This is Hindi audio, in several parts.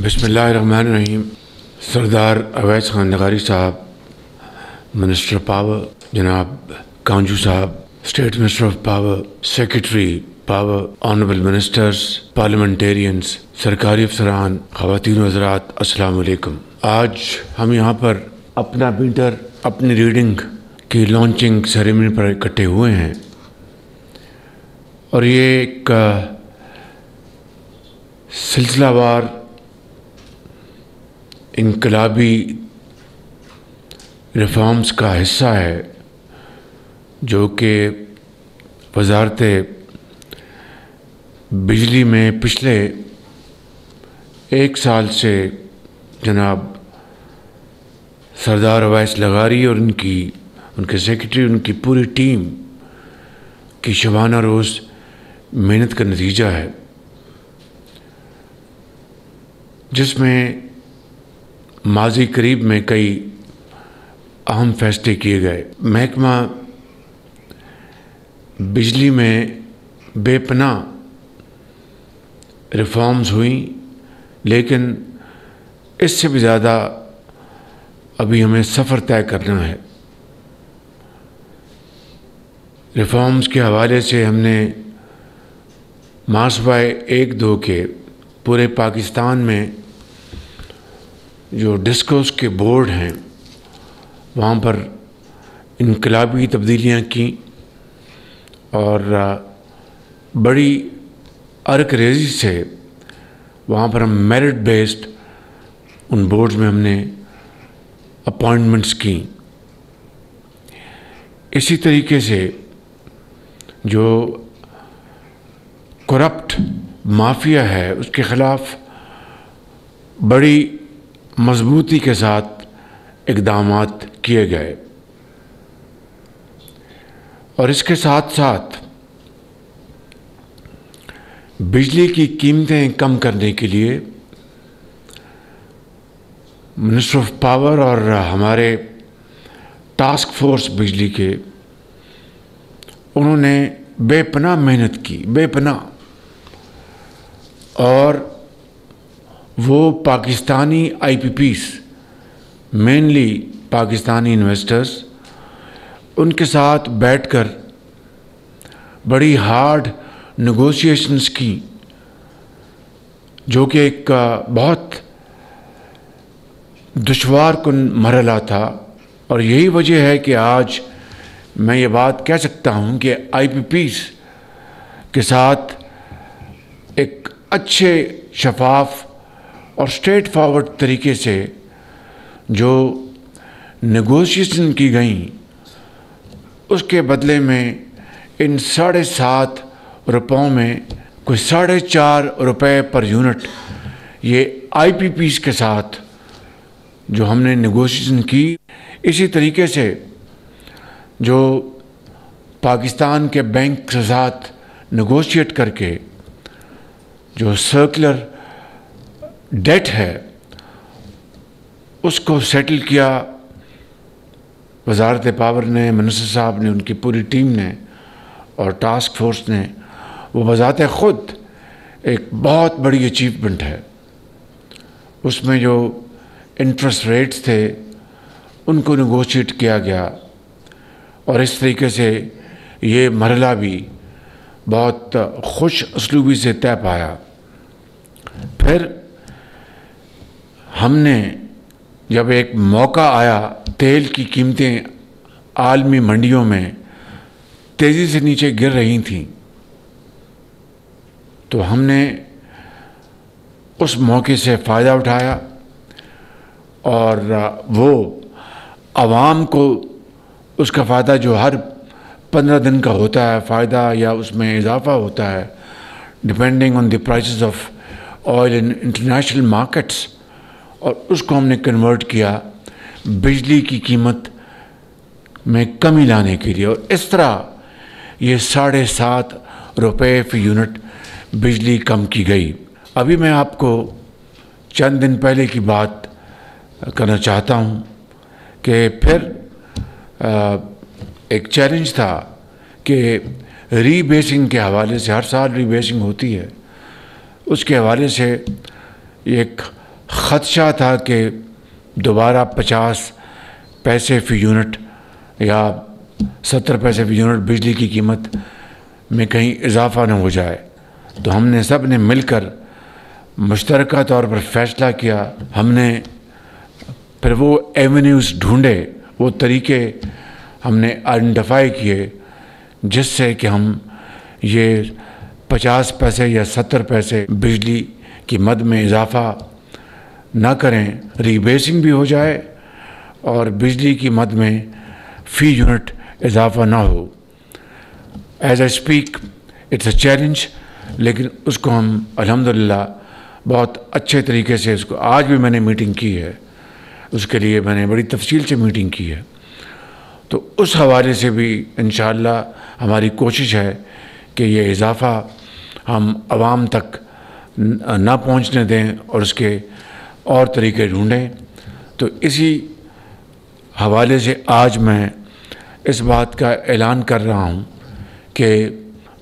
बिस्मिल्लाहिर्रहमानिर्रहीम। सरदार अवैस खान नगारी साहब, मिनिस्टर ऑफ पावर जनाब कांजू साहब, state minister of power, secretary power, honourable ministers, parliamentarians, सरकारी अफसरान, ख़वातीन व हज़रात, अस्सलाम वालेकुम। आज हम यहाँ पर अपना मीटर अपनी रीडिंग की लॉन्चिंग सेरेमनी पर इकट्ठे हुए हैं और ये एक सिलसिलावार इनकलाबी रिफॉर्म्स का हिस्सा है जो कि वज़ारत बिजली में पिछले एक साल से जनाब सरदार अवैस लगारी और उनके सेक्रेटरी, उनकी पूरी टीम की शबाना रोज़ मेहनत का नतीजा है, जिसमें माजी करीब में कई अहम फैसले किए गए। महकमा बिजली में बेपनाह रिफॉर्म्स हुई, लेकिन इससे भी ज़्यादा अभी हमें सफ़र तय करना है। रिफॉर्म्स के हवाले से हमने मासवाए 1-2 के पूरे पाकिस्तान में जो डिस्कोस के बोर्ड हैं वहाँ पर इनकलाबी तब्दीलियाँ की और बड़ी अर्क-रेज़ी से वहाँ पर हम मेरिट बेस्ड उन बोर्ड्स में हमने अपॉइंटमेंट्स की। इसी तरीके से जो करप्ट माफिया है उसके ख़िलाफ़ बड़ी मजबूती के साथ इक़दामात किए गए और इसके साथ साथ बिजली की कीमतें कम करने के लिए मिनिस्टर ऑफ पावर और हमारे टास्क फोर्स बिजली के उन्होंने बेपनाह मेहनत की, बेपनाह। और वो Pakistani IPPs, mainly Pakistani investors, उनके साथ बैठकर बड़ी हार्ड नेगोशिएशंस की, जो कि एक बहुत दुश्वारकुन मरहला था। और यही वजह है कि आज मैं ये बात कह सकता हूँ कि IPPs के साथ एक अच्छे, शफाफ और स्ट्रेट फॉरवर्ड तरीके से जो नेगोशिएशन की गई, उसके बदले में इन 7.5 रुपयों में कोई 4.5 रुपये पर यूनिट ये IPPs के साथ जो हमने नेगोशिएशन की। इसी तरीके से जो पाकिस्तान के बैंक के साथ नेगोशिएट करके जो सर्कुलर डेट है उसको सेटल किया वज़ारत पावर ने, मिनिस्टर साहब ने, उनकी पूरी टीम ने और टास्क फोर्स ने। वो बज़ाते ख़ुद एक बहुत बड़ी अचीवमेंट है। उसमें जो इंटरेस्ट रेट्स थे उनको नेगोशिएट किया गया और इस तरीके से ये मरहला भी बहुत खुश उसलूबी से तय पाया। फिर हमने जब एक मौका आया, तेल की कीमतें आलमी मंडियों में तेज़ी से नीचे गिर रही थीं, तो हमने उस मौके से फ़ायदा उठाया और वो आवाम को उसका फ़ायदा जो हर 15 दिन का होता है फ़ायदा या उसमें इजाफ़ा होता है depending on the prices of oil in international markets, और उसको हमने कन्वर्ट किया बिजली की कीमत में कमी लाने के लिए। और इस तरह ये 7.5 रुपये फ़ी यूनिट बिजली कम की गई। अभी मैं आपको चंद दिन पहले की बात करना चाहता हूँ कि फिर एक चैलेंज था कि रीबेसिंग के हवाले से, हर साल रीबेसिंग होती है, उसके हवाले से एक ख़दशा था कि दोबारा 50 पैसे फ़ी यूनिट या 70 पैसे फ़ी यूनिट बिजली की कीमत में कहीं इजाफ़ा न हो जाए। तो हमने सब ने मिलकर मुश्तरका तौर पर फ़ैसला किया। हमने फिर वो एवेन्यूज़ ढूँढे, वो तरीके हमने आइडेंटिफाई किए जिससे कि हम ये 50 पैसे या 70 पैसे बिजली की मद में इजाफ़ा ना करें, रीबेसिंग भी हो जाए और बिजली की मद में फ़ी यूनिट इजाफ़ा ना हो। As I speak it's a challenge, लेकिन उसको हम अल्हम्दुलिल्लाह बहुत अच्छे तरीके से उसको, आज भी मैंने मीटिंग की है, उसके लिए मैंने बड़ी तफसील से मीटिंग की है। तो उस हवाले से भी इंशाअल्लाह हमारी कोशिश है कि ये इजाफ़ा हम आवाम तक ना पहुंचने दें और उसके और तरीके ढूँढें। तो इसी हवाले से आज मैं इस बात का ऐलान कर रहा हूँ कि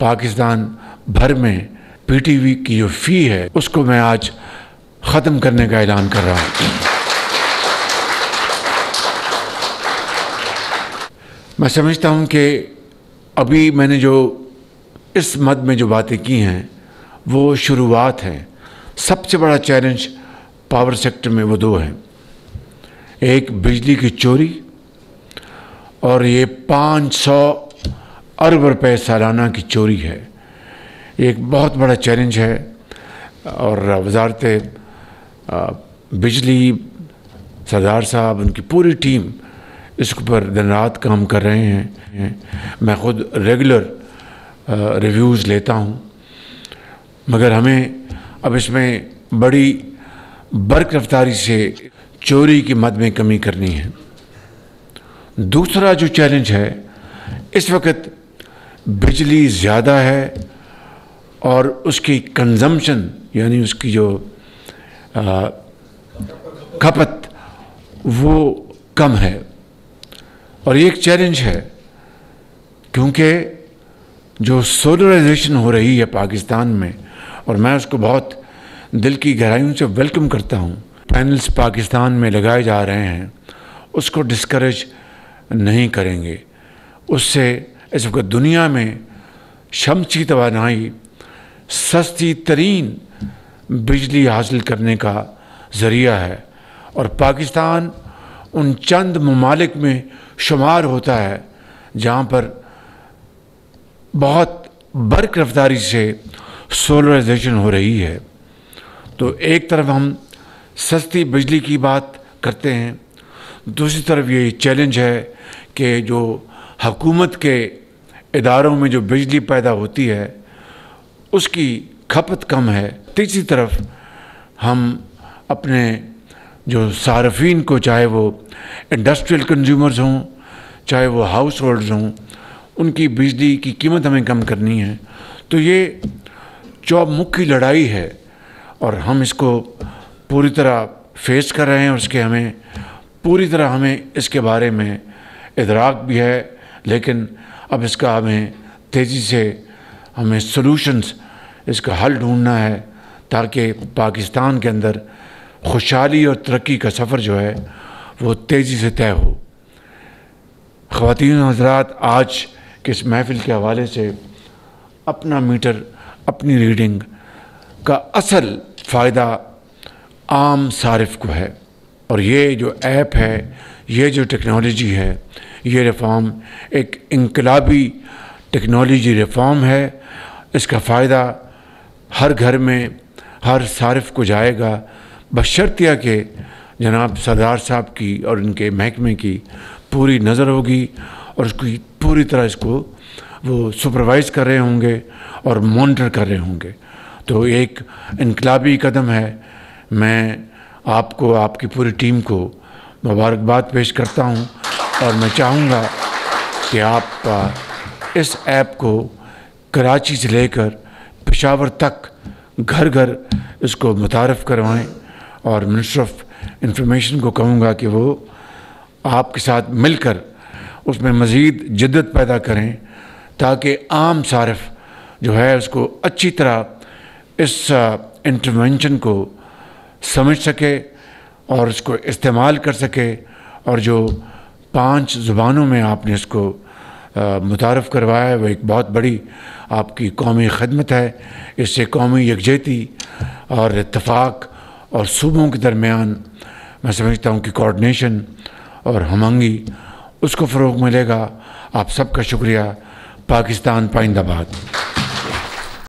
पाकिस्तान भर में पीटीवी की जो फ़ी है उसको मैं आज ख़त्म करने का ऐलान कर रहा हूँ। मैं समझता हूँ कि अभी मैंने जो इस मद में जो बातें की हैं वो शुरुआत है। सबसे बड़ा चैलेंज पावर सेक्टर में वो दो हैं, एक बिजली की चोरी और ये 500 अरब रुपए सालाना की चोरी है। एक बहुत बड़ा चैलेंज है और वजारत बिजली, सरदार साहब, उनकी पूरी टीम इस पर दिन रात काम कर रहे हैं। मैं ख़ुद रेगुलर रिव्यूज़ लेता हूँ, मगर हमें अब इसमें बड़ी बर्क रफ्तारी से चोरी की मद में कमी करनी है। दूसरा जो चैलेंज है, इस वक्त बिजली ज़्यादा है और उसकी कंजम्पशन यानी उसकी जो खपत वो कम है। और ये एक चैलेंज है क्योंकि जो सोलराइजेशन हो रही है पाकिस्तान में, और मैं उसको बहुत दिल की गहराइयों से वेलकम करता हूँ, पैनल्स पाकिस्तान में लगाए जा रहे हैं, उसको डिस्करेज नहीं करेंगे। उससे इस वक्त दुनिया में शमसी तवानाई सस्ती तरीन बिजली हासिल करने का ज़रिया है और पाकिस्तान उन चंद ममालिक में शुमार होता है जहाँ पर बहुत बर्क रफ्तारी से सोलराइजेशन हो रही है। तो एक तरफ हम सस्ती बिजली की बात करते हैं, दूसरी तरफ ये चैलेंज है कि जो हुकूमत के इदारों में जो बिजली पैदा होती है उसकी खपत कम है। तीसरी तरफ हम अपने जो सार्फिन को, चाहे वो इंडस्ट्रियल कंज्यूमर्स हों चाहे वो हाउस होल्ड्स हों, उनकी बिजली की कीमत हमें कम करनी है। तो ये चौमुखी लड़ाई है और हम इसको पूरी तरह फेस कर रहे हैं। उसके हमें पूरी तरह हमें इसके बारे में इदराक भी है, लेकिन अब इसका हमें तेज़ी से हमें सॉल्यूशंस, इसका हल ढूंढना है ताकि पाकिस्तान के अंदर खुशहाली और तरक्की का सफ़र जो है वो तेज़ी से तय हो। ख़वातीन और हज़रात, आज के इस महफ़िल के हवाले से अपना मीटर, अपनी रीडिंग का असल फ़ायदा आम सारिफ को है। और ये जो ऐप है, ये जो टेक्नोलॉजी है, ये रिफ़ॉर्म एक इनकलाबी टेक्नोलॉजी रिफ़ॉर्म है। इसका फ़ायदा हर घर में हर सारिफ को जाएगा, बशर्तिया कि जनाब सरदार साहब की और इनके महकमे की पूरी नज़र होगी और उसकी पूरी तरह इसको वो सुपरवाइज़ कर रहे होंगे और मॉनिटर कर रहे होंगे। तो एक इनकलाबी कदम है। मैं आपको, आपकी पूरी टीम को मुबारकबाद पेश करता हूँ और मैं चाहूँगा कि आप इस ऐप को कराची से लेकर पेशावर तक घर घर इसको मुतारफ़ करवाएं और मिनिस्टर ऑफ इंफॉर्मेशन को कहूँगा कि वो आपके साथ मिलकर उसमें मज़ीद जिद्दत पैदा करें ताकि आम सारिफ जो है उसको अच्छी तरह इस इंटरवेंशन को समझ सके और उसको इस्तेमाल कर सके, और जो 5 ज़ुबानों में आपने इसको मुतारफ़ करवाया है, वो एक बहुत बड़ी आपकी कौमी खदमत है। इससे कौमी यकजहती और इत्तफ़ाक़ और सूबों के दरमियान मैं समझता हूँ कि कोऑर्डिनेशन और हमआहंगी उसको फ़रोग़ मिलेगा। आप सबका शुक्रिया। पाकिस्तान पाइंदाबाद।